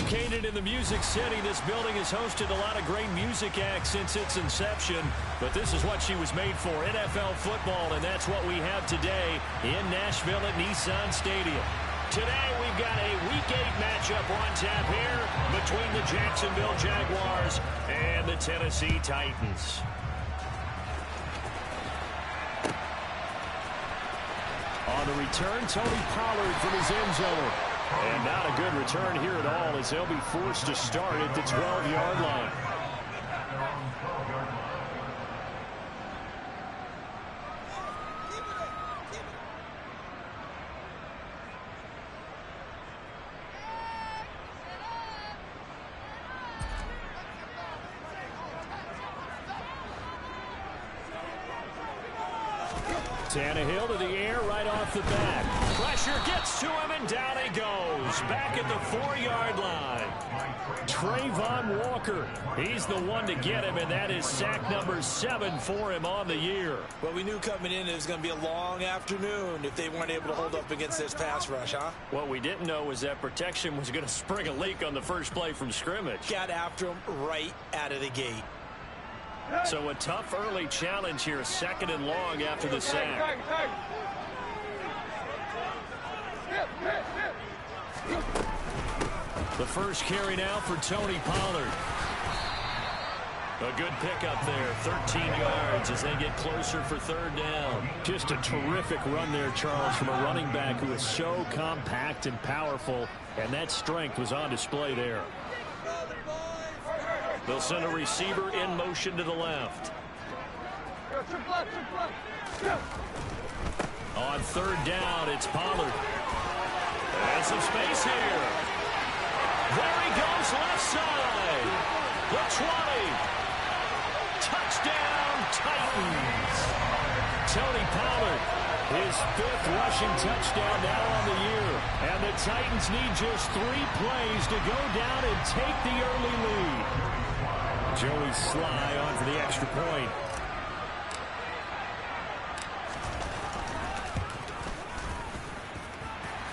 Located in the Music City, this building has hosted a lot of great music acts since its inception, but this is what she was made for, NFL football, and that's what we have today in Nashville at Nissan Stadium. Today we've got a Week 8 matchup on tap here between the Jacksonville Jaguars and the Tennessee Titans. On the return, Tony Pollard from his end zone. And not a good return here at all as they'll be forced to start at the 12-yard line. Tannehill to the air right off the bat. Pressure gets to him, and down he goes. Back at the 4-yard line. Trayvon Walker, he's the one to get him, and that is sack number 7 for him on the year. Well, we knew coming in it was going to be a long afternoon if they weren't able to hold up against this pass rush, huh? What we didn't know was that protection was going to spring a leak on the first play from scrimmage. Got after him right out of the gate. So a tough early challenge here, 2nd and long after the sack. The first carry now for Tony Pollard. A good pickup there, 13 yards as they get closer for 3rd down. Just a terrific run there, Charles, from a running back who is so compact and powerful, and that strength was on display there. They'll send a receiver in motion to the left. On 3rd down, it's Pollard. And some space here. There he goes, left side. The 20. Touchdown, Titans. Tony Pollard, his 5th rushing touchdown now on the year. And the Titans need just 3 plays to go down and take the early lead. Joey Sly on for the extra point.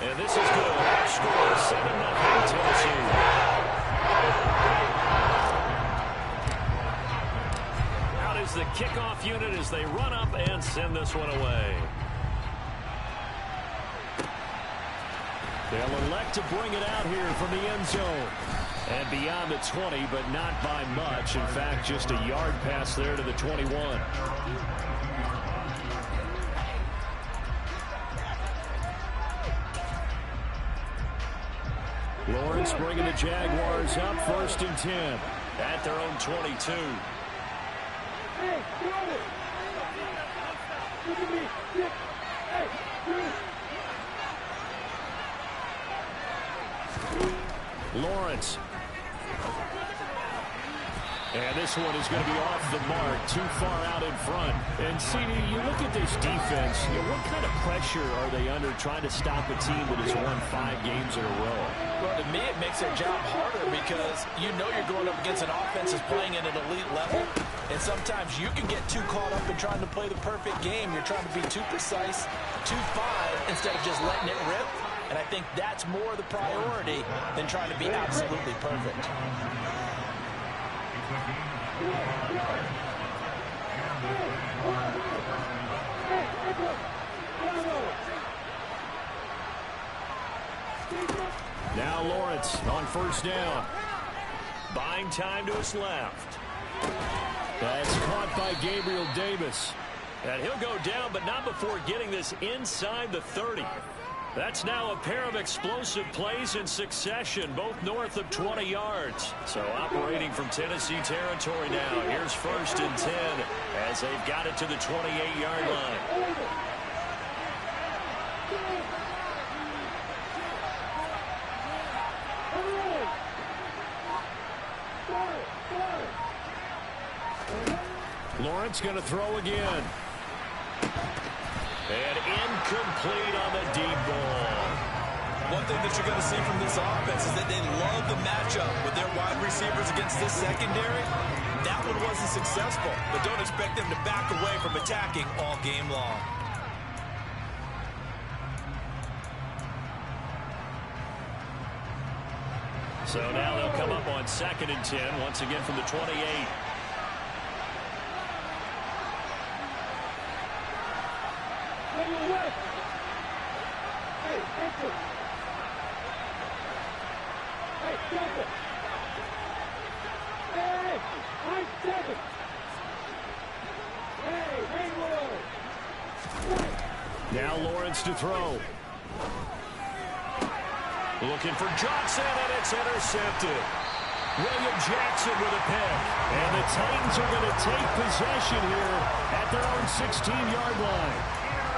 And this is good. Score 7-0 Tennessee. Out is the kickoff unit as they run up and send this one away. They'll elect to bring it out here from the end zone. And beyond the 20, but not by much. In fact, just a yard pass there to the 21. Lawrence bringing the Jaguars up 1st and 10 at their own 22. Lawrence. And this one is going to be off the mark, too far out in front. And, CD, you look at this defense, what kind of pressure are they under trying to stop a team that has won 5 games in a row? Well, to me, it makes their job harder because you know you're going up against an offense that's playing at an elite level. And sometimes you can get too caught up in trying to play the perfect game. You're trying to be too precise, too fine, instead of just letting it rip. And I think that's more the priority than trying to be absolutely perfect. Now Lawrence on 1st down. Buying time to his left. That's caught by Gabriel Davis. And he'll go down, but not before getting this inside the 30. That's now a pair of explosive plays in succession, both north of 20 yards. So operating from Tennessee territory now. Here's 1st and 10 as they've got it to the 28-yard line. Lawrence going to throw again. And incomplete on the deep ball. One thing that you're going to see from this offense is that they love the matchup with their wide receivers against this secondary. That one wasn't successful, but don't expect them to back away from attacking all game long. So now they'll come up on 2nd and 10, once again from the 28. Now Lawrence to throw. Looking for Johnson, and it's intercepted. William Jackson with a pick. And the Titans are going to take possession here at their own 16-yard line.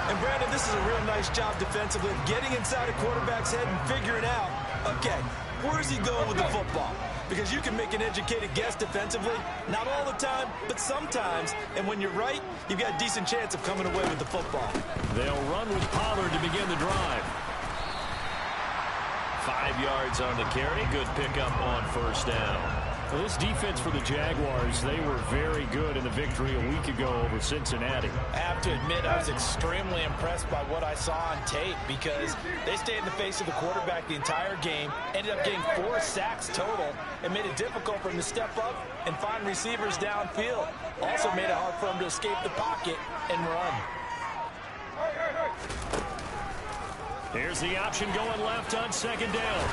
And, Brandon, this is a real nice job defensively of getting inside a quarterback's head and figuring out, okay, where is he going with the football? Because you can make an educated guess defensively, not all the time, but sometimes. And when you're right, you've got a decent chance of coming away with the football. They'll run with Pollard to begin the drive. 5 yards on the carry. Good pickup on 1st down. Well, this defense for the Jaguars, they were very good in the victory a week ago over Cincinnati. I have to admit, I was extremely impressed by what I saw on tape because they stayed in the face of the quarterback the entire game, ended up getting 4 sacks total, and made it difficult for him to step up and find receivers downfield. Also made it hard for him to escape the pocket and run. Here's the option going left on 2nd down.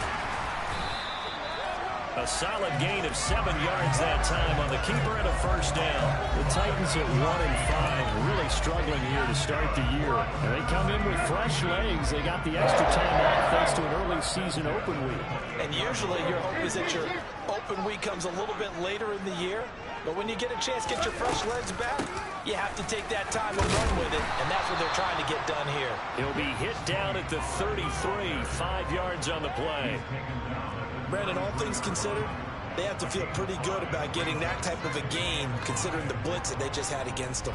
A solid gain of 7 yards that time on the keeper and a 1st down. The Titans at 1-5, really struggling here to start the year. And they come in with fresh legs. They got the extra time off thanks to an early season open week. And usually your hope is that your open week comes a little bit later in the year. But when you get a chance to get your fresh legs back, you have to take that time and run with it. And that's what they're trying to get done here. He'll be hit down at the 33, 5 yards on the play. Brandon, all things considered, they have to feel pretty good about getting that type of a gain, considering the blitz that they just had against them.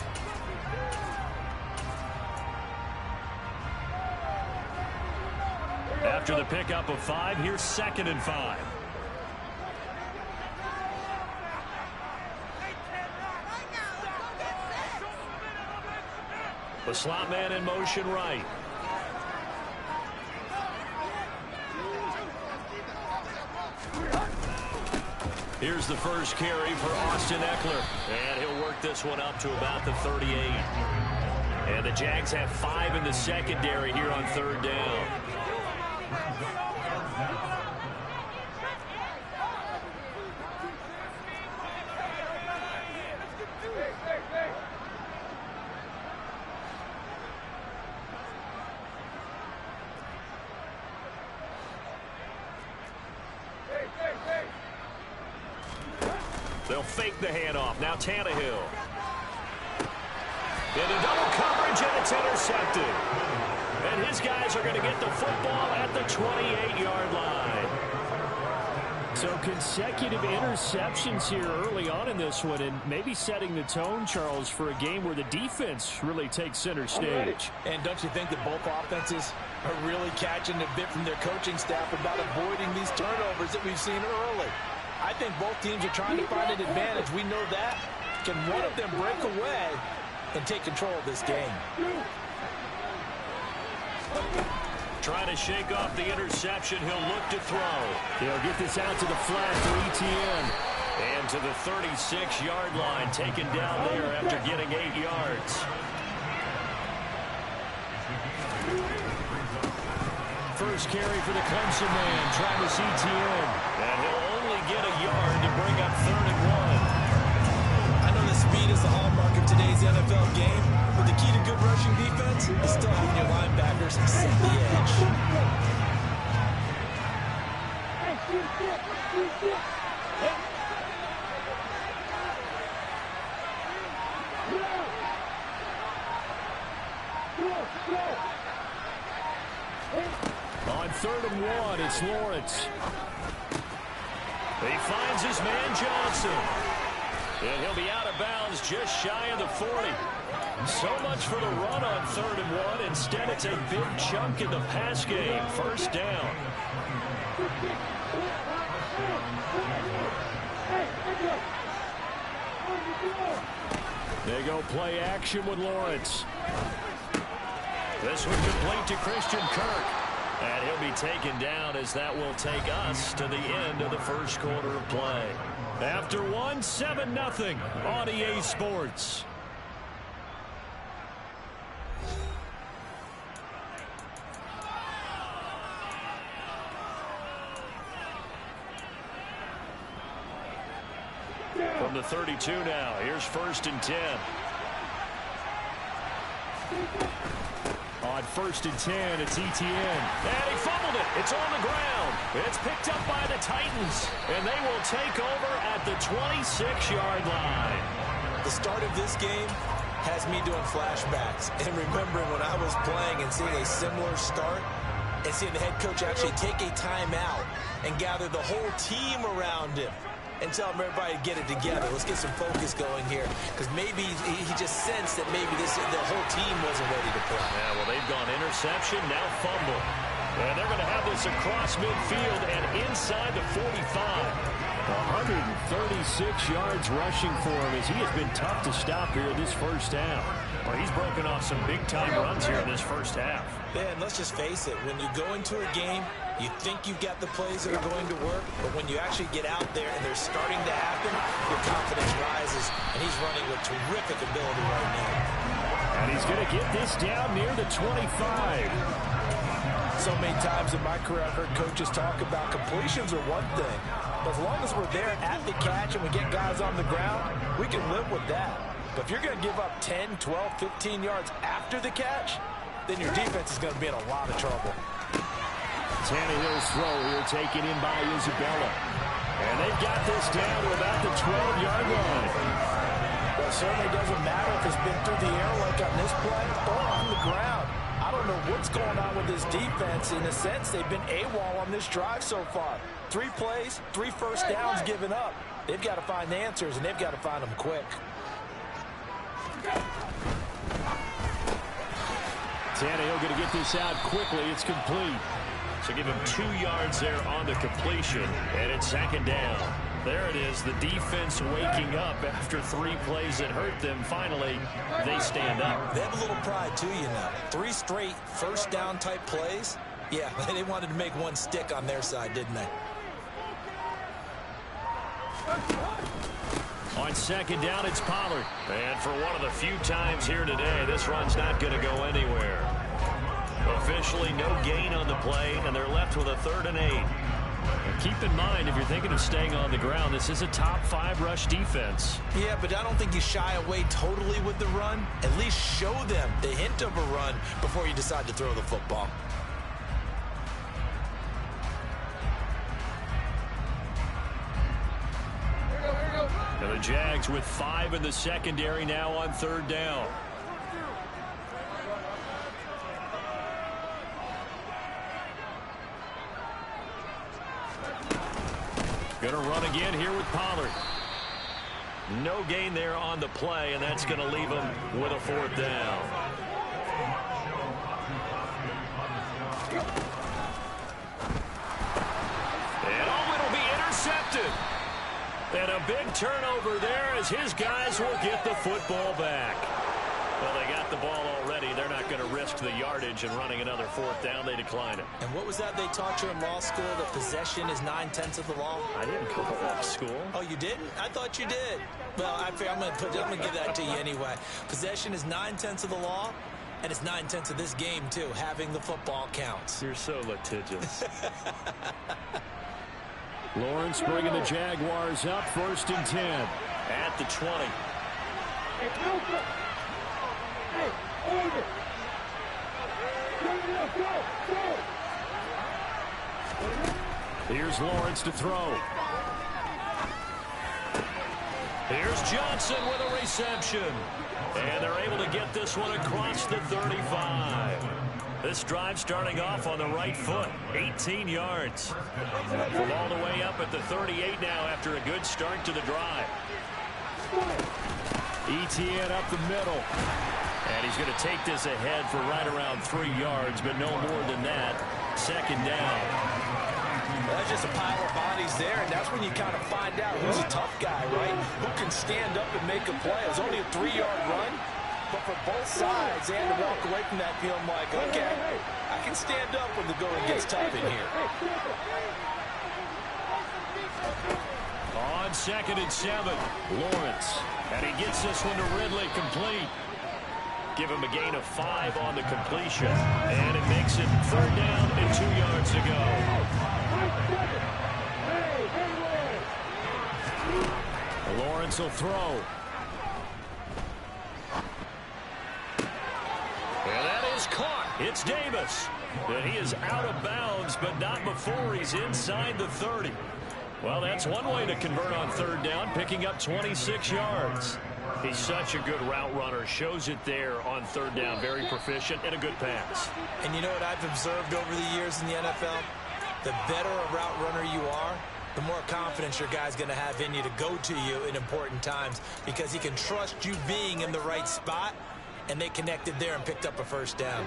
After the pickup of 5, here's 2nd and 5. The slot man in motion right. Here's the first carry for Austin Eckler. And he'll work this one up to about the 38. And the Jags have 5 in the secondary here on 3rd down. They'll fake the handoff. Now Tannehill. Into double coverage, and it's intercepted. And his guys are going to get the football at the 28-yard line. So consecutive interceptions here early on in this one, and maybe setting the tone, Charles, for a game where the defense really takes center stage. And don't you think that both offenses are really catching a bit from their coaching staff about avoiding these turnovers that we've seen early? I think both teams are trying to find an advantage. We know that. Can one of them break away and take control of this game? Trying to shake off the interception. He'll look to throw. He'll get this out to the flat for ETN. And to the 36-yard line, taken down there after getting 8 yards. First carry for the Clemson man, Travis Etienne. And he'll only get a yard to bring up 3rd and 1. I know that speed is the hallmark of today's NFL game, but the key to good rushing defense is still having your linebackers set the edge. On 3rd and 1, it's Lawrence. He finds his man Johnson. And he'll be out of bounds just shy of the 40. So much for the run on 3rd and 1. Instead, it's a big chunk in the pass game. 1st down. They go play action with Lawrence. This one complete to Christian Kirk. And he'll be taken down as that will take us to the end of the first quarter of play. After one, 7-0 on EA Sports. From the 32 now, here's 1st and 10. On 1st and 10, it's Etienne. And he fumbled it. It's on the ground. It's picked up by the Titans. And they will take over at the 26-yard line. The start of this game has me doing flashbacks and remembering when I was playing and seeing a similar start and seeing the head coach actually take a timeout and gather the whole team around him and tell everybody to get it together. Let's get some focus going here, because maybe he just sensed that maybe the whole team wasn't ready to play. Yeah, well, they've gone interception, now fumble. And they're going to have this across midfield and inside the 45. 136 yards rushing for him as he has been tough to stop here this first half. Well, he's broken off some big-time runs here in this first half. Yeah, and let's just face it. When you go into a game, you think you've got the plays that are going to work, but when you actually get out there and they're starting to happen, your confidence rises, and he's running with terrific ability right now. And he's going to get this down near the 25. So many times in my career, I've heard coaches talk about completions are one thing, but as long as we're there at the catch and we get guys on the ground, we can live with that. But if you're going to give up 10, 12, 15 yards after the catch, then your defense is going to be in a lot of trouble. Tannehill's throw here taken in by Isabella. And they've got this down to about the 12-yard line. Well, it certainly doesn't matter if it's been through the air like on this play or on the ground. I don't know what's going on with this defense. In a sense, they've been AWOL on this drive so far. 3 plays, 3 first downs given up. They've got to find the answers, and they've got to find them quick. Tannehill going to get this out quickly. It's complete. So give him 2 yards there on the completion, and it's 2nd down. There it is, the defense waking up after 3 plays that hurt them. Finally, they stand up. They have a little pride, too, you know. 3 straight first down type plays. Yeah, they wanted to make one stick on their side, didn't they? On 2nd down, it's Pollard. And for one of the few times here today, this run's not going to go anywhere. Officially no gain on the play, and they're left with a 3rd and 8. And keep in mind, if you're thinking of staying on the ground, this is a top 5 rush defense. Yeah, but I don't think you shy away totally with the run. At least show them the hint of a run before you decide to throw the football. And the Jags with 5 in the secondary now on 3rd down. Going to run again here with Pollard. No gain there on the play, and that's going to leave him with a 4th down. And it'll be intercepted. And a big turnover there as his guys will get the football back. Well, they got the ball already. They're not going to risk the yardage and running another 4th down. They decline it. And what was that they taught you in law school? That possession is 9/10 of the law? I didn't go to law school. Oh, you didn't? I thought you did. Well, I'm going to give that to you anyway. Possession is 9/10 of the law, and it's 9/10 of this game, too. Having the football counts. You're so litigious. Lawrence bringing the Jaguars up, 1st and 10. At the 20. Here's Lawrence to throw. Here's Johnson with a reception. And they're able to get this one across the 35. This drive starting off on the right foot, 18 yards. From all the way up at the 38 now after a good start to the drive. Etienne up the middle. And he's going to take this ahead for right around 3 yards, but no more than that. 2nd down. That's just a pile of bodies there, and that's when you kind of find out who's a tough guy, right? Who can stand up and make a play. It was only a 3-yard run, but for both sides, they had to walk away from that feeling like, okay, I can stand up when the going gets tough in here. On 2nd and 7, Lawrence. And he gets this one to Ridley complete. Give him a gain of 5 on the completion. And it makes it 3rd down and 2 yards to go. Lawrence will throw. And that is caught. It's Davis. And he is out of bounds, but not before he's inside the 30. Well, that's one way to convert on 3rd down, picking up 26 yards. He's such a good route runner. Shows it there on 3rd down. Very proficient and a good pass. And you know what I've observed over the years in the NFL? The better a route runner you are, the more confidence your guy's going to have in you to go to you in important times because he can trust you being in the right spot, and they connected there and picked up a 1st down.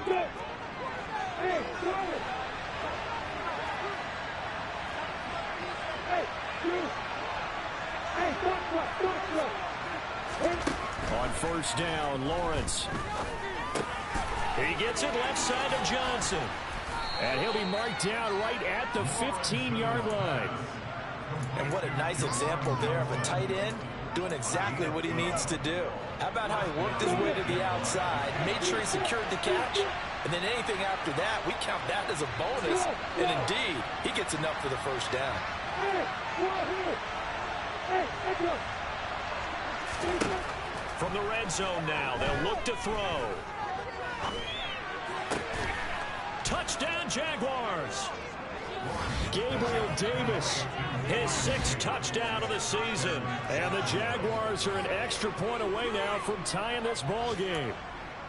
On 1st down, Lawrence. He gets it left side of Johnson. And he'll be marked down right at the 15-yard line. And what a nice example there of a tight end doing exactly what he needs to do. How about how he worked his way to the outside, made sure he secured the catch, and then anything after that, we count that as a bonus. And indeed, he gets enough for the 1st down. From the red zone now, they'll look to throw. Touchdown, Jaguars. Gabriel Davis, his 6th touchdown of the season. And the Jaguars are an extra point away now from tying this ball game.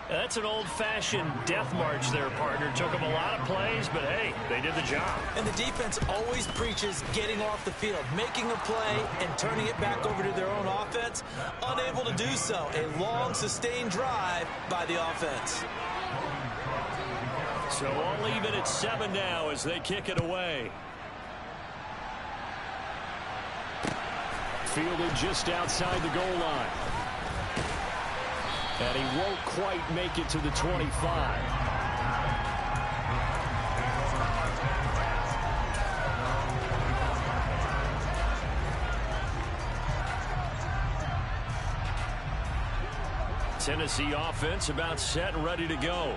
That's an old-fashioned death march there, partner. Took them a lot of plays, but hey, they did the job. And the defense always preaches getting off the field, making a play, and turning it back over to their own offense. Unable to do so. A long, sustained drive by the offense. So all even at 7 now as they kick it away. Fielded just outside the goal line. And he won't quite make it to the 25. Tennessee offense about set and ready to go.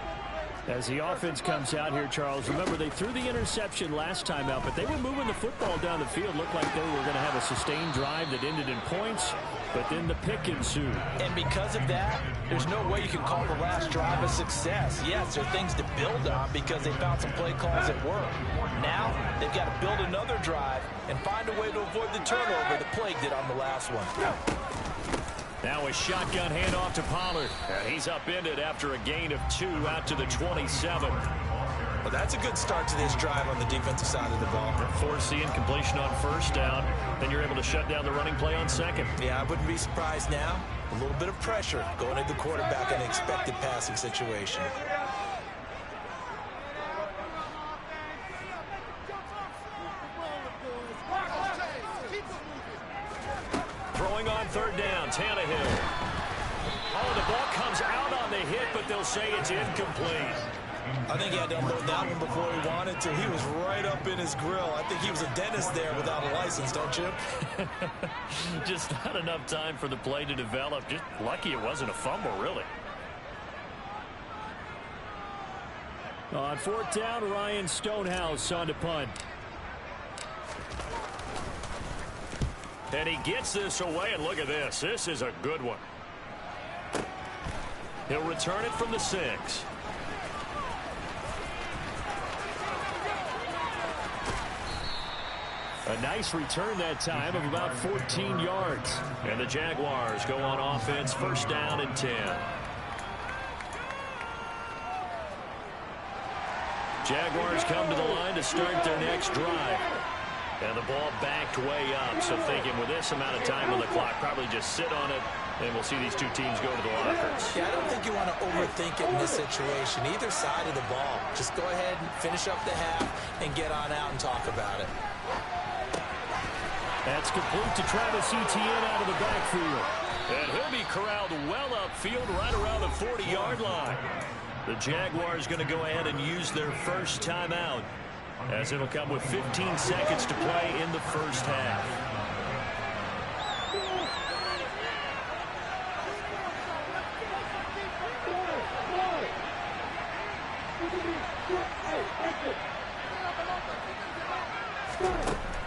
As the offense comes out here, Charles, remember they threw the interception last time out, but they were moving the football down the field. Looked like they were going to have a sustained drive that ended in points, but then the pick ensued. And because of that, there's no way you can call the last drive a success. Yes, there are things to build on because they found some play calls that work. Now, they've got to build another drive and find a way to avoid the turnover the Plague did on the last one. Now a shotgun handoff to Pollard. And he's upended after a gain of 2 out to the 27. Well, that's a good start to this drive on the defensive side of the ball. Forcing completion on 1st down. Then you're able to shut down the running play on 2nd. Yeah, I wouldn't be surprised now. A little bit of pressure going at the quarterback in an expected passing situation. Throwing on 3rd down, Tannehill. Oh, the ball comes out on the hit, but they'll say it's incomplete. I think he had to unload that one before he wanted to. He was right up in his grill. I think he was a dentist there without a license, don't you? Just not enough time for the play to develop. Just lucky it wasn't a fumble, really. On 4th down, Ryan Stonehouse on to punt. And he gets this away, and look at this. This is a good one. He'll return it from the 6. A nice return that time of about 14 yards. And the Jaguars go on offense, 1st down and 10. Jaguars come to the line to start their next drive. And the ball backed way up, so thinking with this amount of time on the clock, probably just sit on it, and we'll see these two teams go to the lockers. Yeah, I don't think you want to overthink it in this situation, either side of the ball. Just go ahead and finish up the half and get on out and talk about it. That's complete to Travis Etienne out of the backfield. And he'll be corralled well upfield right around the 40-yard line. The Jaguars going to go ahead and use their first timeout, as it'll come with 15 seconds to play in the first half.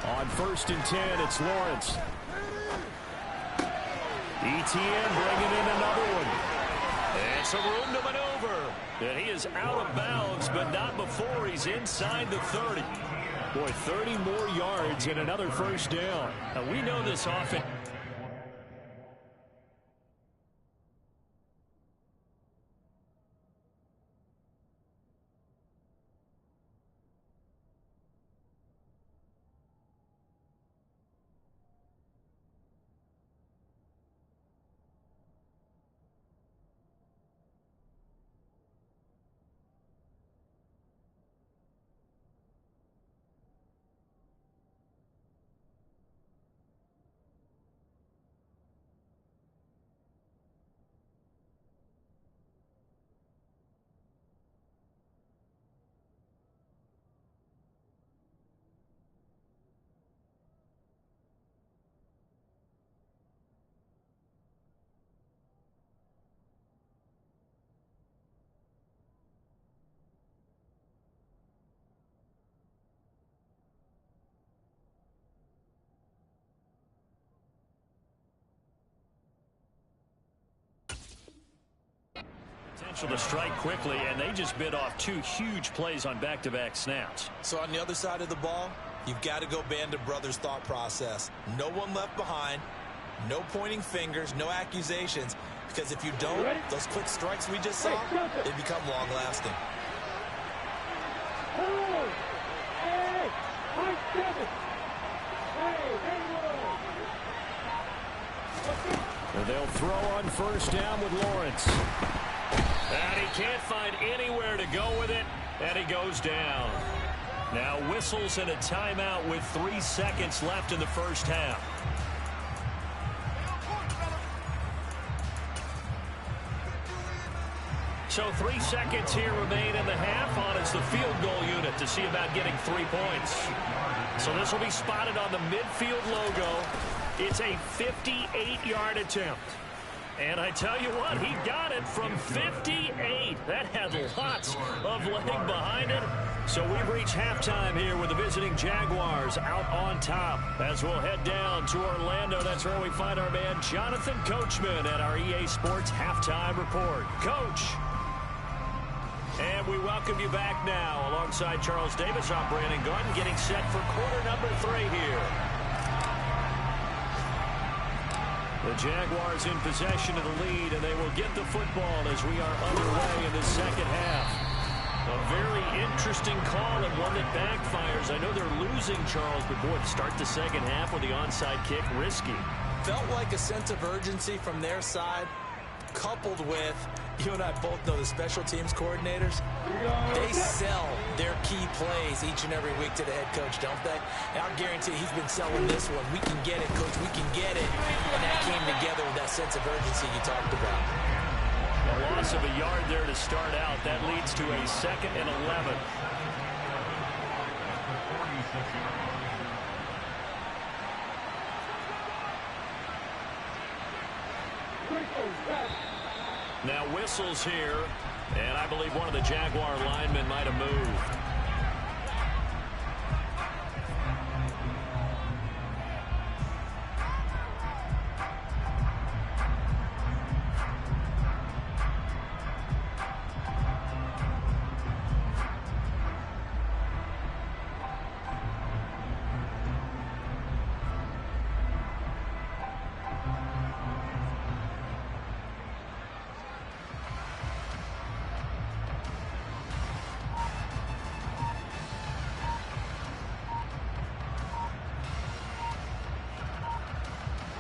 On 1st and 10, it's Lawrence. ETN bringing in another one. And some room to maneuver. And he is out of bounds, but not before he's inside the 30. Boy, 30 more yards and another first down. Now, we know this offense. Potential to strike quickly, and they just bit off 2 huge plays on back-to-back snaps. So on the other side of the ball, you've got to go Band of Brothers thought process. No one left behind, no pointing fingers, no accusations, because if you don't, those quick strikes we just saw, they become long-lasting. They'll throw on 1st down with Lawrence. And he can't find anywhere to go with it, and he goes down. Now whistles and a timeout with 3 seconds left in the first half. So 3 seconds here remain in the half on as the field goal unit to see about getting 3 points. So this will be spotted on the midfield logo. It's a 58-yard attempt. And I tell you what, he got it from 58. That had lots of leg behind it. So we've reached halftime here with the visiting Jaguars out on top. As we'll head down to Orlando, that's where we find our man Jonathan Coachman at our EA Sports Halftime Report. Coach. And we welcome you back now alongside Charles Davis. I'm Brandon Gordon getting set for quarter number 3 here. The Jaguars in possession of the lead, and they will get the football as we are underway in the second half. A very interesting call and one that backfires. I know they're losing, Charles, but boy, to start the second half with the onside kick, risky. Felt like a sense of urgency from their side, coupled with, you and I both know the special teams coordinators, they sell their key plays each and every week to the head coach, don't they? And I'll guarantee he's been selling this one. We can get it, coach, we can get it. And that came together with that sense of urgency you talked about. A loss of a yard there to start out. That leads to a 2nd and 11. Now whistles here, and I believe one of the Jaguar linemen might have moved.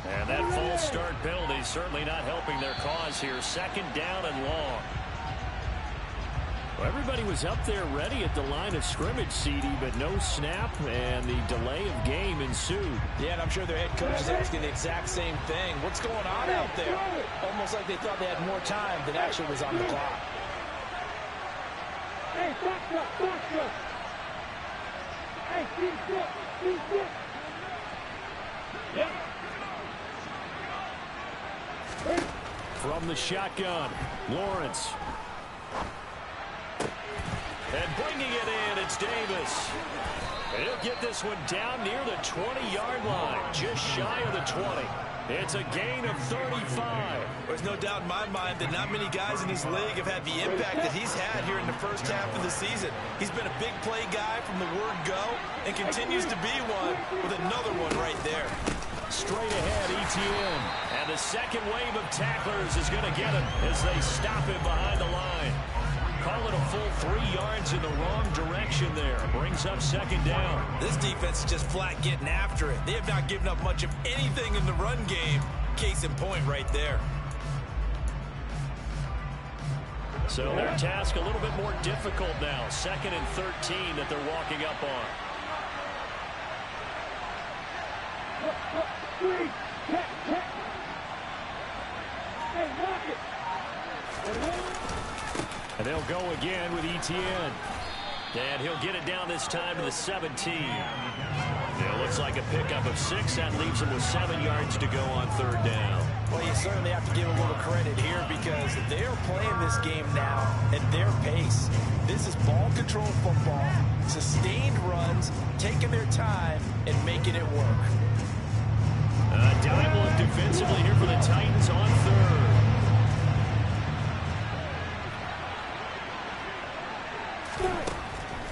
And that false start penalty certainly not helping their cause here. 2nd down and long. Well, everybody was up there ready at the line of scrimmage, CD, but no snap, and the delay of game ensued. Yeah, and I'm sure their head coach is asking the exact same thing. What's going on out there? Almost like they thought they had more time than actually was on the clock. From the shotgun, Lawrence. And bringing it in, it's Davis. And he'll get this one down near the 20-yard line, just shy of the 20. It's a gain of 35. There's no doubt in my mind that not many guys in this league have had the impact that he's had here in the first half of the season. He's been a big play guy from the word go and continues to be one with another one right there. Straight ahead, ETN. And the second wave of tacklers is going to get him as they stop him behind the line. Call it a full 3 yards in the wrong direction there. Brings up second down. This defense is just flat getting after it. They have not given up much of anything in the run game. Case in point right there. So their task a little bit more difficult now. 2nd and 13 that they're walking up on. And they'll go again with ETN. And he'll get it down this time to the 17. It looks like a pickup of 6. That leaves him with 7 yards to go on 3rd down. Well, you certainly have to give a little credit here because they're playing this game now at their pace. This is ball control football, sustained runs, taking their time, and making it work. Dime look defensively here for the Titans on 3rd.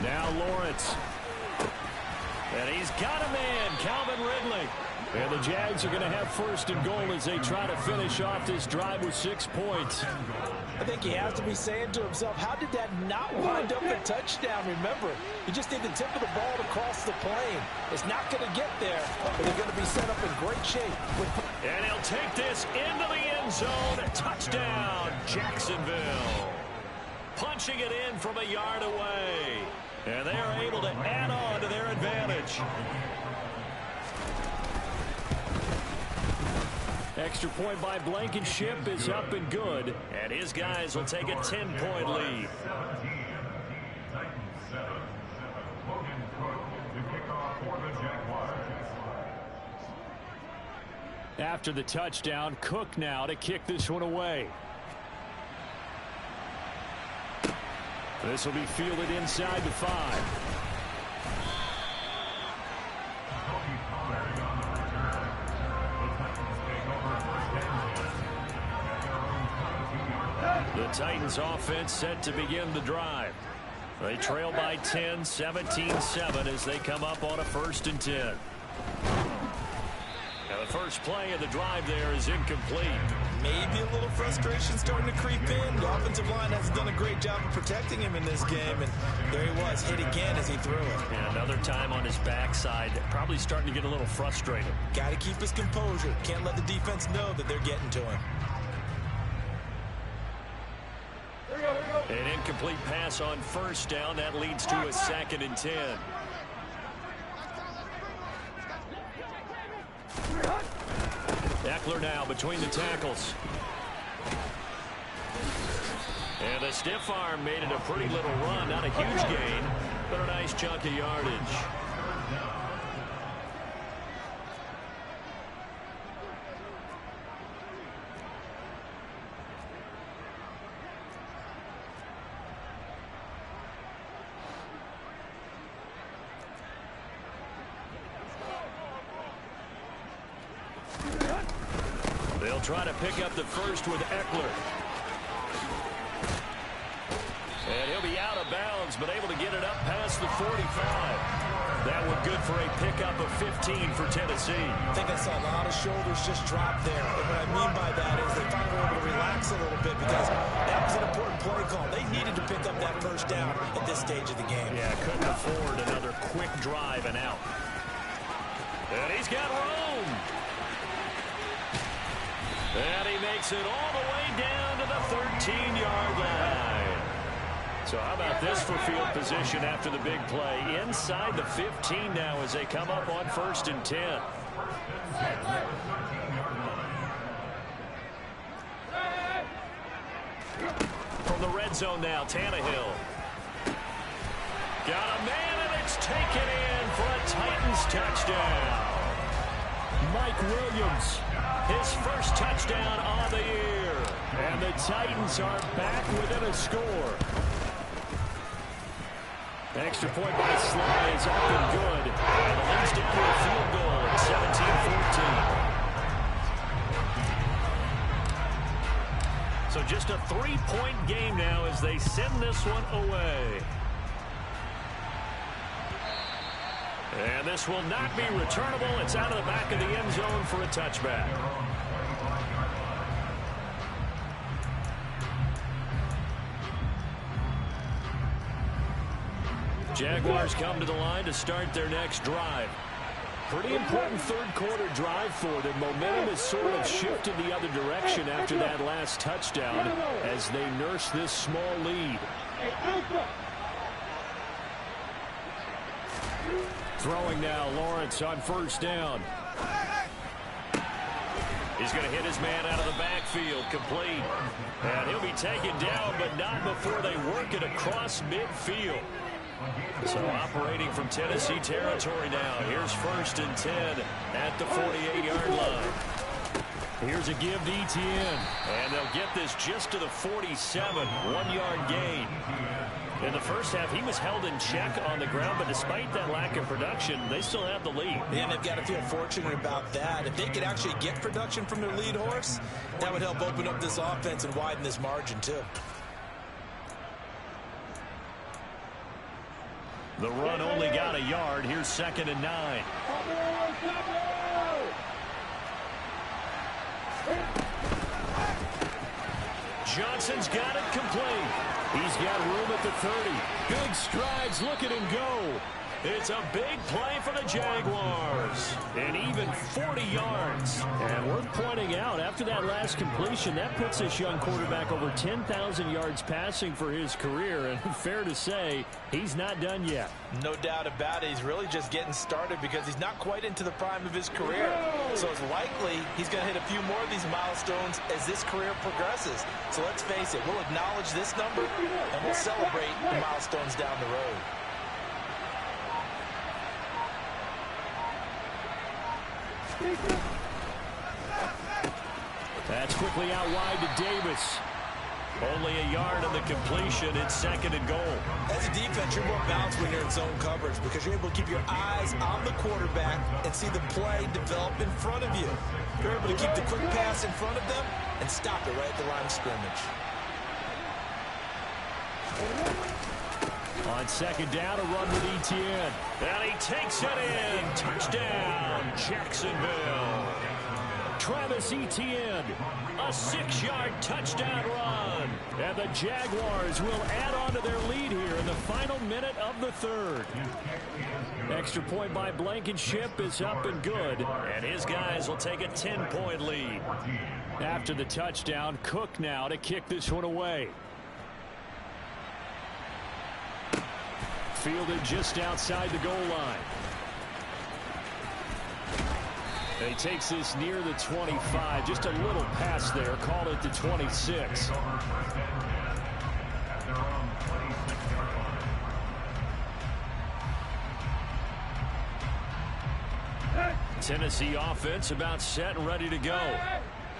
Now Lawrence. And he's got a man, Calvin Ridley. And the Jags are going to have 1st and goal as they try to finish off this drive with 6 points. I think he has to be saying to himself, how did that not wind up a touchdown? Remember, you just need the tip of the ball to cross the plane. It's not going to get there, but they're going to be set up in great shape. And he'll take this into the end zone. A touchdown, Jacksonville. Punching it in from a yard away. And they are able to add on to their advantage. Extra point by Blankenship is up and good. And his guys will take a 10-point lead. After the touchdown, Cook now to kick this one away. This will be fielded inside the 5. The Titans offense set to begin the drive. They trail by 10, 17-7 as they come up on a 1st and 10. Now the first play of the drive there is incomplete. Maybe a little frustration starting to creep in. The offensive line has done a great job of protecting him in this game, and there he was, hit again as he threw it. And another time on his backside, probably starting to get a little frustrated. Got to keep his composure. Can't let the defense know that they're getting to him. An incomplete pass on 1st down. That leads to a 2nd and 10. Eckler now between the tackles. And the stiff arm made it a pretty little run. Not a huge gain, but a nice chunk of yardage. They'll try to pick up the 1st with Eckler. And he'll be out of bounds, but able to get it up past the 45. That one good for a pickup of 15 for Tennessee. I think I saw a lot of shoulders just drop there. And what I mean by that is they finally were able to relax a little bit because that was an important play call. They needed to pick up that 1st down at this stage of the game. Yeah, couldn't afford another quick drive and out. And he's got room. And he makes it all the way down to the 13-yard line. So how about this for field position after the big play? Inside the 15 now as they come up on 1st and 10. From the red zone now, Tannehill. Got a man, and it's taken in for a Titans touchdown. Mike Williams, his first touchdown on the year. And the Titans are back within a score. Extra point by Sly is up and good. And the lead's down to a field goal at 17-14. So just a 3-point game now as they send this one away. And this will not be returnable. It's out of the back of the end zone for a touchback. Jaguars come to the line to start their next drive. Pretty important third-quarter drive for them. Momentum has sort of shifted the other direction after that last touchdown as they nurse this small lead. Throwing now, Lawrence on first down. He's going to hit his man out of the backfield, complete. And he'll be taken down, but not before they work it across midfield. So operating from Tennessee territory now. Here's 1st and 10 at the 48-yard line. Here's a give to Etienne. And they'll get this just to the 47, 1-yard gain. In the first half, he was held in check on the ground, but despite that lack of production, they still have the lead. And they've got to feel fortunate about that. If they could actually get production from their lead horse, that would help open up this offense and widen this margin, too. The run only got a yard. Here's 2nd and 9. Johnson's got it complete. He's got room at the 30. Big strides, look at him go. It's a big play for the Jaguars. And even 40 yards. And worth pointing out, after that last completion, that puts this young quarterback over 10,000 yards passing for his career. And fair to say, he's not done yet. No doubt about it. He's really just getting started because he's not quite into the prime of his career. So it's likely he's going to hit a few more of these milestones as this career progresses. So let's face it, we'll acknowledge this number and we'll celebrate the milestones down the road. That's quickly out wide to Davis. Only a yard on the completion. It's 2nd and goal. As a defense, you're more balanced when you're in zone coverage because you're able to keep your eyes on the quarterback and see the play develop in front of you. You're able to keep the quick pass in front of them and stop it right at the line of scrimmage. On 2nd down, a run with Etienne. And he takes it in. Touchdown, Jacksonville. Travis Etienne, a 6-yard touchdown run. And the Jaguars will add on to their lead here in the final minute of the 3rd. Extra point by Blankenship is up and good. And his guys will take a 10-point lead. After the touchdown, Cook now to kick this one away. Fielded just outside the goal line. And he takes this near the 25. Just a little pass there. Call it the 26. Tennessee offense about set and ready to go.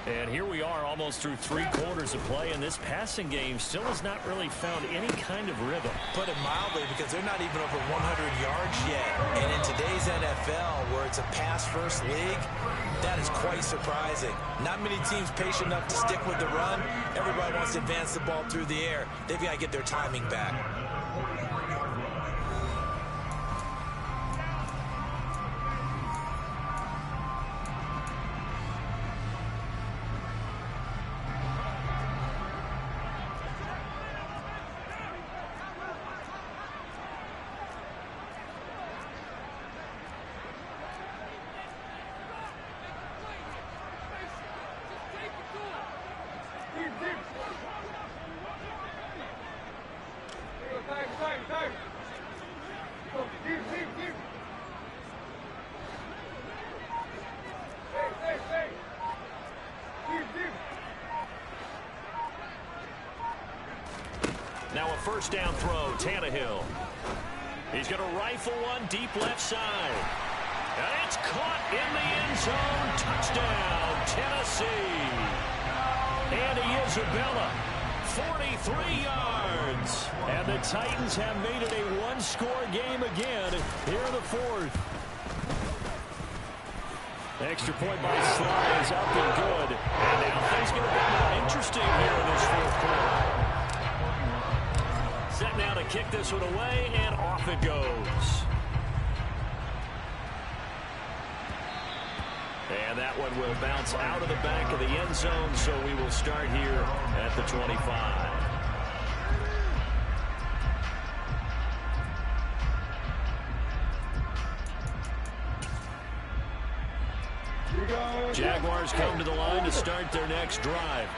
And here we are almost through 3 quarters of play, and this passing game still has not really found any kind of rhythm. Put it mildly, because they're not even over 100 yards yet. And in today's NFL, where it's a pass-first league, that is quite surprising. Not many teams patient enough to stick with the run. Everybody wants to advance the ball through the air. They've got to get their timing back. Now a first down throw, Tannehill. He's going to rifle one deep left side. And it's caught in the end zone. Touchdown, Tennessee. Andy Isabella, 43 yards. And the Titans have made it a one-score game again here in the fourth. Extra point by Sly is up and good. And now things get a bit more interesting here in this fourth quarter. Set now to kick this one away, and off it goes. And that one will bounce out of the back of the end zone, so we will start here at the 25. Jaguars come to the line to start their next drive.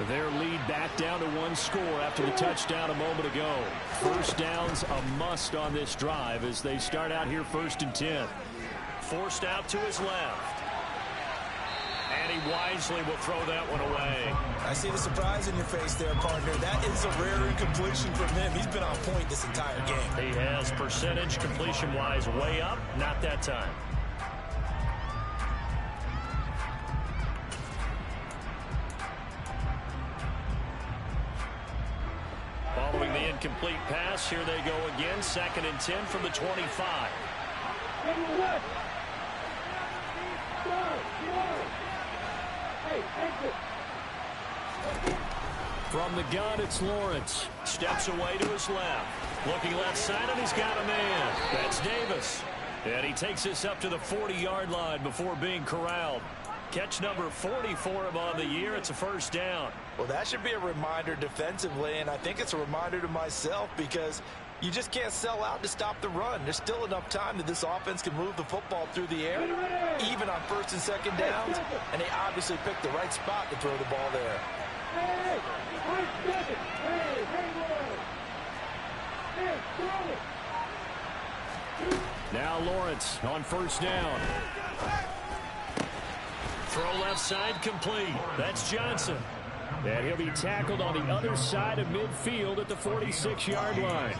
Their lead back down to one score after the touchdown a moment ago. First down's a must on this drive as they start out here 1st and 10. Forced out to his left. And he wisely will throw that one away. I see the surprise in your face there, partner. That is a rare incompletion from him. He's been on point this entire game. He has percentage completion-wise way up. Not that time. Following the incomplete pass, here they go again. 2nd and 10 from the 25. From the gun, it's Lawrence. Steps away to his left. Looking left side, and he's got a man. That's Davis. And he takes this up to the 40-yard line before being corralled. Catch number 40 for him on the year. It's a first down. Well, that should be a reminder defensively, and I think it's a reminder to myself because you just can't sell out to stop the run. There's still enough time that this offense can move the football through the air, even on 1st and 2nd downs, and they obviously picked the right spot to throw the ball there. Now Lawrence on 1st down. Throw left side complete. That's Johnson. And he'll be tackled on the other side of midfield at the 46-yard line.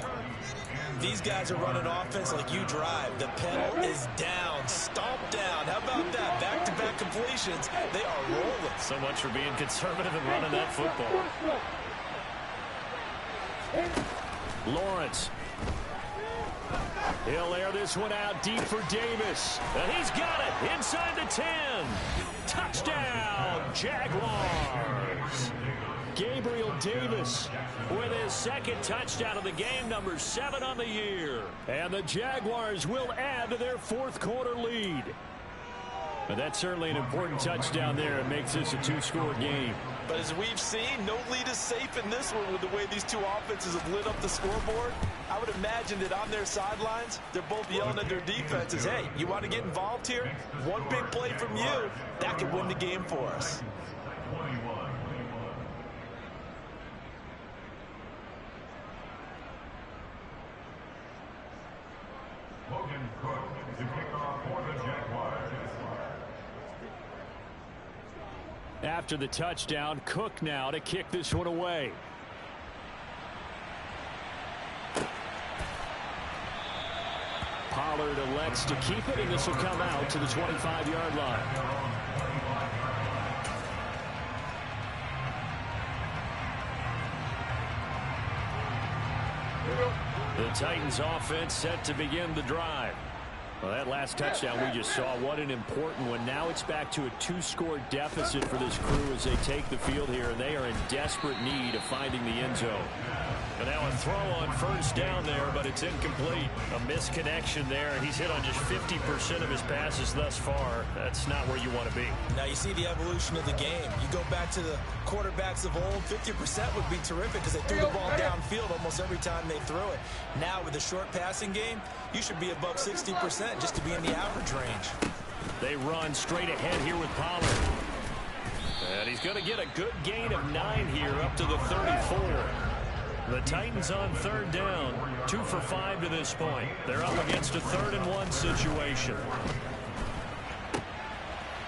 These guys are running offense like you drive. The pedal is down, stomped down. How about that? Back-to-back completions. They are rolling. So much for being conservative and running that football. Lawrence. He'll air this one out deep for Davis. And he's got it inside the 10. Touchdown, Jaguars. Gabriel Davis with his 2nd touchdown of the game, number 7 on the year. And the Jaguars will add to their 4th quarter lead. But that's certainly an important touchdown there. It makes this a 2-score game. But as we've seen, no lead is safe in this one with the way these two offenses have lit up the scoreboard. I would imagine that on their sidelines, they're both yelling at their defenses, hey, you want to get involved here? One big play from you, that could win the game for us. After the touchdown, Cook now to kick this one away. Pollard elects to keep it, and this will come out to the 25-yard line. The Titans offense set to begin the drive. Well, that last touchdown we just saw, what an important one. Now it's back to a 2-score deficit for this crew as they take the field here, and they are in desperate need of finding the end zone. And now a throw on 1st down there, but it's incomplete. A misconnection there, and he's hit on just 50% of his passes thus far. That's not where you want to be. Now you see the evolution of the game. You go back to the quarterbacks of old, 50% would be terrific because they threw the ball downfield almost every time they threw it. Now with the short passing game, you should be above 60% just to be in the average range. They run straight ahead here with Pollard. And he's going to get a good gain of 9 here up to the 34. The Titans on 3rd down, 2 for 5 to this point. They're up against a 3rd and 1 situation.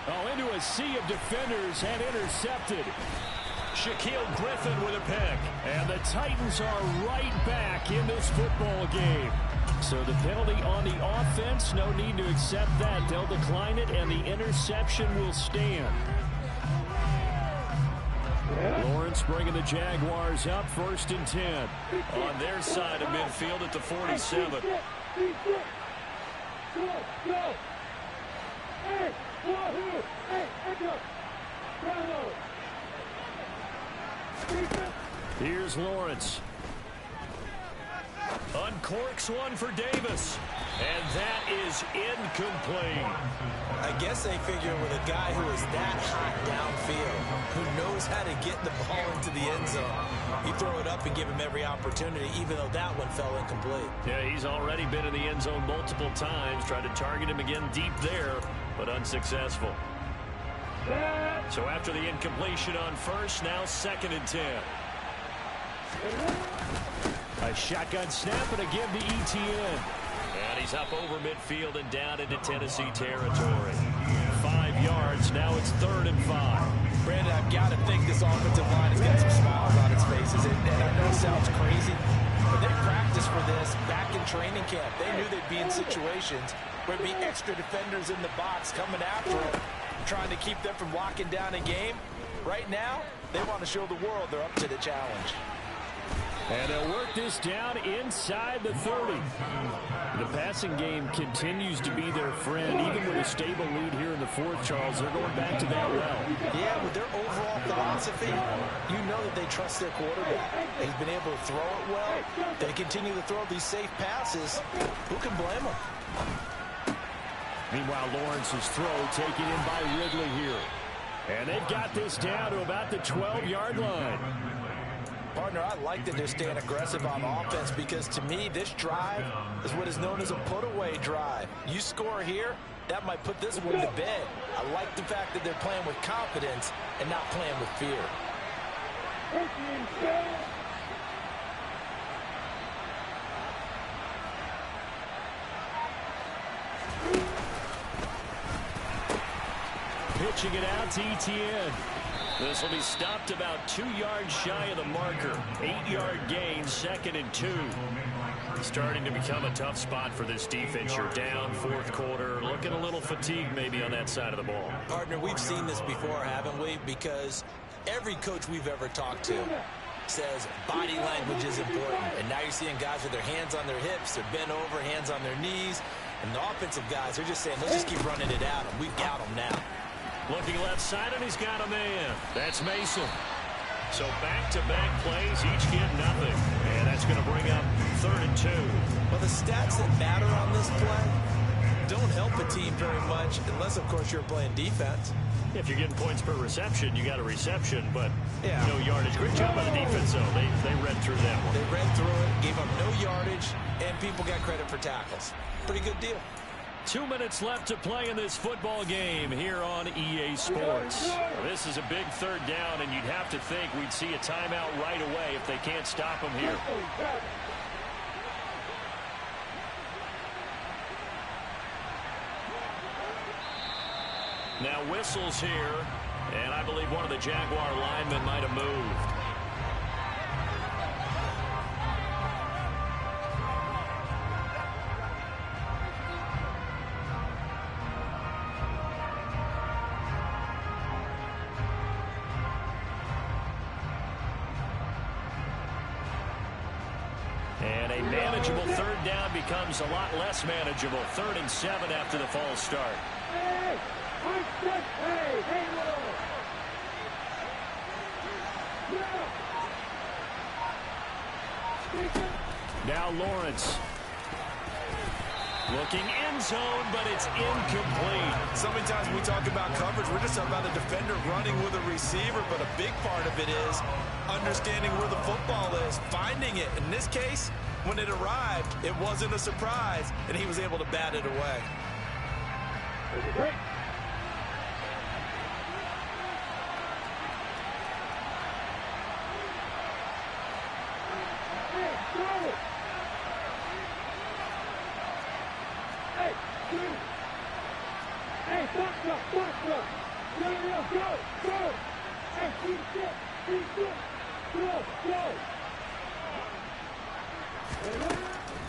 Oh, into a sea of defenders and intercepted. Shaquille Griffin with a pick. And the Titans are right back in this football game. So the penalty on the offense, no need to accept that. They'll decline it, and the interception will stand. Lawrence bringing the Jaguars up, 1st and 10. On their side of midfield at the 47. Here's Lawrence. Uncorks one for Davis. And that is incomplete. I guess they figure with a guy who is that hot downfield, who knows how to get the ball into the end zone, you throw it up and give him every opportunity, even though that one fell incomplete. Yeah, he's already been in the end zone multiple times. Tried to target him again deep there, but unsuccessful. So after the incompletion on first, now 2nd and 10. A shotgun snap and a give to ETN. And he's up over midfield and down into Tennessee territory. 5 yards. Now it's 3rd and 5. Brandon, I've got to think this offensive line has got some smiles on its faces. And I know it sounds crazy, but they practiced for this back in training camp. They knew they'd be in situations where there'd be extra defenders in the box coming after them, trying to keep them from locking down a game. Right now, they want to show the world they're up to the challenge. And they'll work this down inside the 30. The passing game continues to be their friend. Even with a stable lead here in the 4th, Charles, they're going back to that well. Yeah, with their overall philosophy, you know that they trust their quarterback. He's been able to throw it well. They continue to throw these safe passes. Who can blame them? Meanwhile, Lawrence's throw taken in by Ridley here. And they've got this down to about the 12-yard line. Partner, I like that they're staying aggressive on offense because, to me, this drive is what is known as a put-away drive. You score here, that might put this one to bed. I like the fact that they're playing with confidence and not playing with fear. Pitching it out to ETN. This will be stopped about 2 yards shy of the marker. 8-yard gain, 2nd and 2. Starting to become a tough spot for this defense. You're down 4th quarter, looking a little fatigued maybe on that side of the ball. Partner, we've seen this before, haven't we? Because every coach we've ever talked to says body language is important. And now you're seeing guys with their hands on their hips, they're bent over, hands on their knees. And the offensive guys are just saying, let's just keep running it at them. We've got them now. Looking left side, and he's got a man. That's Mason. So back-to-back plays, each get nothing. And that's going to bring up 3rd and 2. Well, the stats that matter on this play don't help a team very much unless, of course, you're playing defense. If you're getting points per reception, you got a reception, but yeah, no yardage. Great job by the defense, though. They read through that one. They read through it, gave up no yardage, and people got credit for tackles. Pretty good deal. 2 minutes left to play in this football game here on EA Sports. Well, this is a big 3rd down, and you'd have to think we'd see a timeout right away if they can't stop them here. Now whistles here, and I believe one of the Jaguar linemen might have moved. And a manageable 3rd down becomes a lot less manageable. 3rd and 7 after the false start. Now Lawrence. Looking end zone, but it's incomplete. So many times when we talk about coverage, we're just talking about a defender running with a receiver, but a big part of it is understanding where the football is, finding it. In this case, when it arrived, it wasn't a surprise, and he was able to bat it away.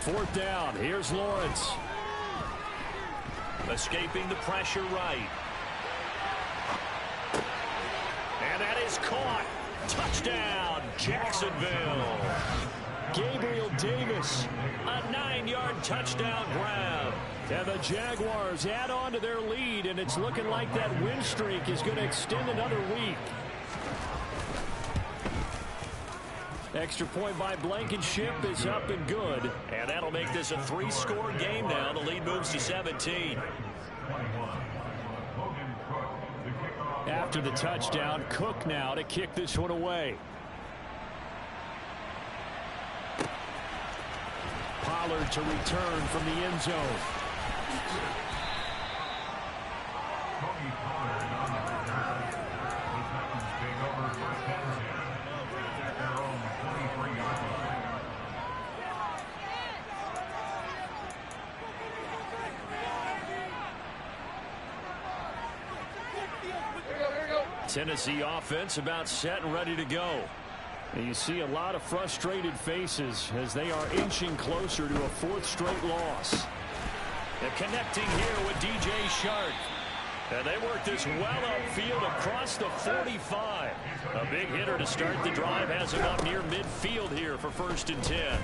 4th down. Here's Lawrence. Escaping the pressure right. And that is caught. Touchdown, Jacksonville. Gabriel Davis, a 9-yard touchdown grab. And the Jaguars add on to their lead, and it's looking like that win streak is going to extend another week. Extra point by Blankenship is up and good. And that'll make this a 3-score game now. The lead moves to 17. After the touchdown, Cook now to kick this one away. Pollard to return from the end zone. Tennessee offense about set and ready to go. And you see a lot of frustrated faces as they are inching closer to a 4th straight loss. They're connecting here with DJ Shark. And they work this well upfield across the 45. A big hitter to start the drive has him up near midfield here for 1st and 10.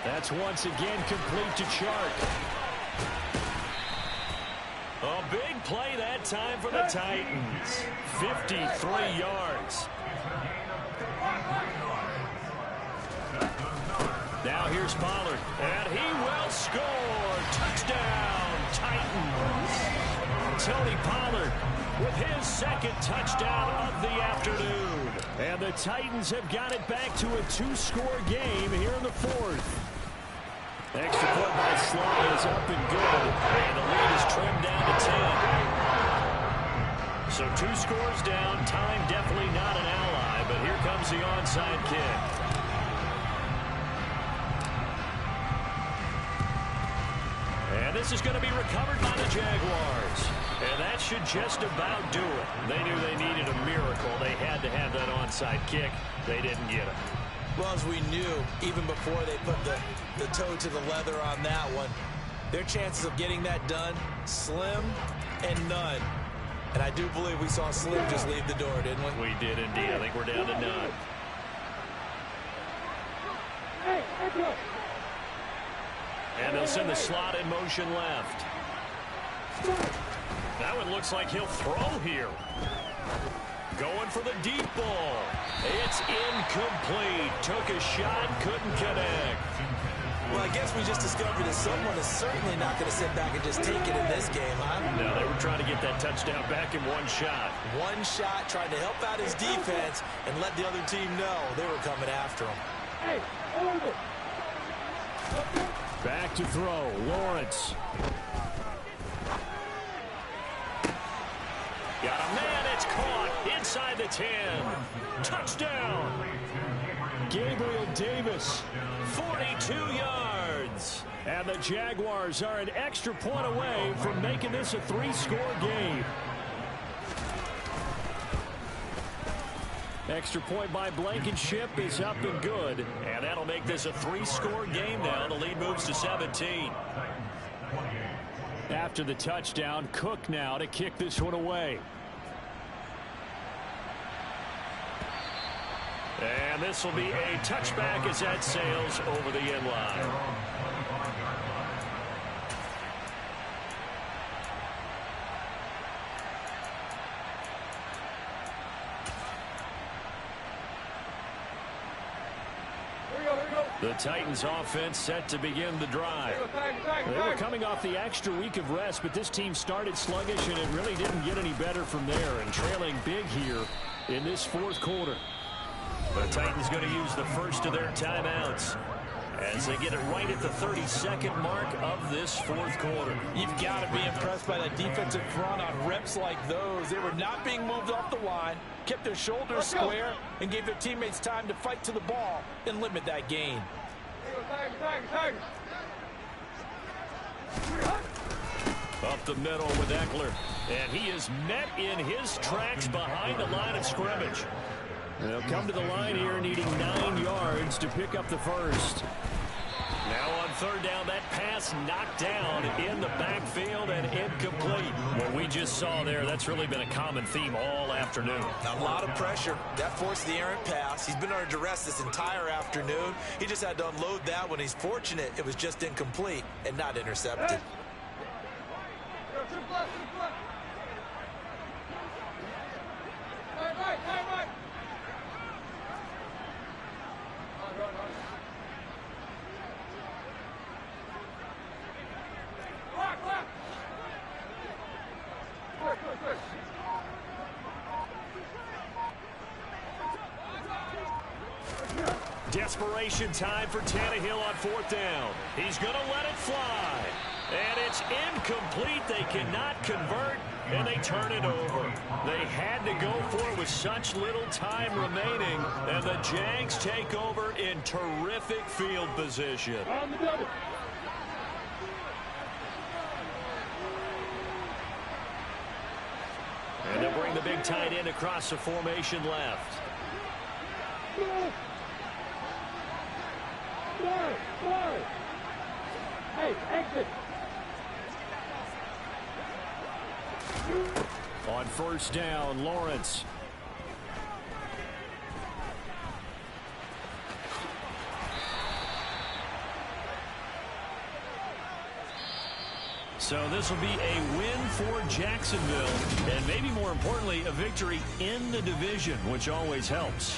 That's once again complete to Shark. A big play that time for the Titans. 53 yards. Now here's Pollard. And he will score. Touchdown, Titans. Tony Pollard with his 2nd touchdown of the afternoon. And the Titans have got it back to a 2-score game here in the 4th. Extra point by Sly is up and good. And the lead is trimmed down to 10. So 2 scores down. Time definitely not an ally, but here comes the onside kick. And this is going to be recovered by the Jaguars. And that should just about do it. They knew they needed a miracle. They had to have that onside kick. They didn't get it. Well, as we knew, even before they put the toe to the leather on that one, their chances of getting that done, slim and none. And I do believe we saw Slim just leave the door, didn't we? We did indeed. I think we're down to none. And they'll send the slot in motion left. That one looks like he'll throw here. Going for the deep ball. It's incomplete. Took a shot, couldn't connect. Well, I guess we just discovered that someone is certainly not going to sit back and just take it in this game, huh? No, they were trying to get that touchdown back in one shot. One shot, trying to help out his defense and let the other team know they were coming after him. Back to throw. Lawrence. Got a man. It's caught inside the 10. Touchdown. Gabriel Davis. 42 yards. And the Jaguars are an extra point away from making this a 3-score game. Extra point by Blankenship is up and good. And that'll make this a 3-score game now. The lead moves to 17. After the touchdown, Cook now to kick this one away. And this will be a touchback as that sails over the end line. The Titans offense set to begin the drive. They were coming off the extra week of rest, but this team started sluggish, and it really didn't get any better from there, and trailing big here in this 4th quarter. The Titans going to use the first of their timeouts as they get it right at the 32nd mark of this 4th quarter. You've got to be impressed by that defensive front on reps like those. They were not being moved off the line, kept their shoulders square, and gave their teammates time to fight to the ball and limit that gain. Up the middle with Eckler, and he is met in his tracks behind the line of scrimmage. And they'll come to the line here needing 9 yards to pick up the first. Now on third down, that pass knocked down in the backfield and incomplete. What we just saw there, that's really been a common theme all afternoon. A lot of pressure. That forced the errant pass. He's been under duress this entire afternoon. He just had to unload that one. He's fortunate it was just incomplete and not intercepted. Desperation time for Tannehill on fourth down. He's going to let it fly. And it's incomplete. They cannot convert, and they turn it over. They had to go for it with such little time remaining, and the Jags take over in terrific field position. And they'll bring the big tight end across the formation left. Hey, exit. On first down, Lawrence. So this will be a win for Jacksonville, and maybe more importantly, a victory in the division, which always helps.